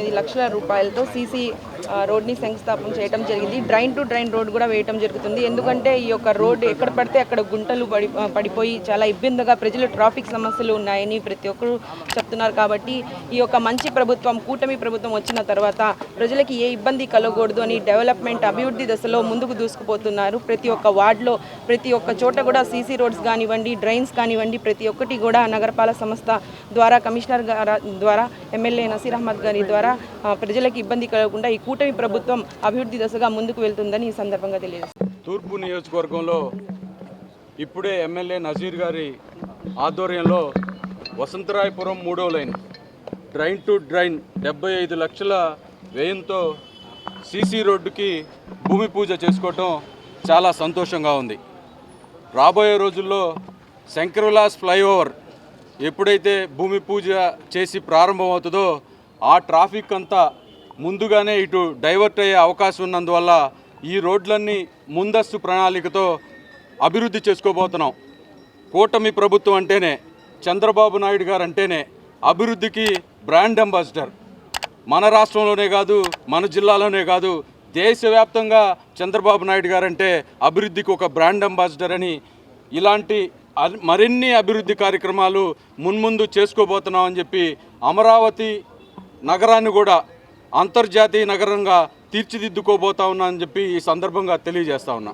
9 లక్షల రూపాయలతో సీసీ రోడ్ని శంకుస్థాపన చేయడం జరిగింది. డ్రైన్ టు డ్రైన్ రోడ్ కూడా వేయడం జరుగుతుంది. ఎందుకంటే ఈ యొక్క రోడ్డు ఎక్కడ పడితే అక్కడ గుంటలు పడిపోయి చాలా ఇబ్బందిగా ప్రజలు ట్రాఫిక్ సమస్యలు ఉన్నాయని ప్రతి ఒక్కరు చెప్తున్నారు. కాబట్టి ఈ యొక్క మంచి ప్రభుత్వం కూటమి ప్రభుత్వం వచ్చిన తర్వాత ప్రజలకి ఏ ఇబ్బంది కలగకూడదు అని డెవలప్మెంట్ అభివృద్ధి దశలో ముందుకు దూసుకుపోతున్నారు. ప్రతి ఒక్క వార్డులో ప్రతి ఒక్క చోట కూడా సీసీ రోడ్స్ కానివ్వండి, డ్రైన్స్ కానివ్వండి, ప్రతి ఒక్కటి కూడా నగరపాలక సంస్థ ద్వారా కమిషనర్ ద్వారా ఎమ్మెల్యే నసీర్ అహ్మద్ గారి ద్వారా ప్రజలకు ఇబ్బంది కలగకుండా ఈ కూటమి ప్రభుత్వం అభివృద్ధి దశగా ముందుకు వెళ్తుందని ఈ సందర్భంగా తెలియజేస్తుంది. తూర్పు నియోజకవర్గంలో ఇప్పుడే ఎమ్మెల్యే నజీర్ గారి ఆధ్వర్యంలో వసంతరాయపురం 3వ లైన్ డ్రైన్ టు డ్రైన్ 75 లక్షల వ్యయంతో సీసీ రోడ్డుకి భూమి పూజ చేసుకోవటం చాలా సంతోషంగా ఉంది. రాబోయే రోజుల్లో శంకర్ విలాస్ ఫ్లైఓవర్ ఎప్పుడైతే భూమి పూజ చేసి ప్రారంభమవుతుందో ఆ ట్రాఫిక్ అంతా ముందుగానే ఇటు డైవర్ట్ అయ్యే అవకాశం ఉన్నందువల్ల ఈ రోడ్లన్నీ ముందస్తు ప్రణాళికతో అభివృద్ధి చేసుకోబోతున్నాం. కూటమి ప్రభుత్వం అంటేనే, చంద్రబాబు నాయుడు గారు అంటేనే అభివృద్ధికి బ్రాండ్ అంబాసిడర్. మన రాష్ట్రంలోనే కాదు, మన జిల్లాలోనే కాదు, దేశవ్యాప్తంగా చంద్రబాబు నాయుడు గారంటే అభివృద్ధికి ఒక బ్రాండ్ అంబాసిడర్ అని, ఇలాంటి మరిన్ని అభివృద్ధి కార్యక్రమాలు మున్ముందు చేసుకోబోతున్నామని చెప్పి అమరావతి నగరాన్ని కూడా అంతర్జాతీయ నగరంగా తీర్చిదిద్దుకోబోతా ఉన్నా అని చెప్పి ఈ సందర్భంగా తెలియజేస్తా ఉన్నా.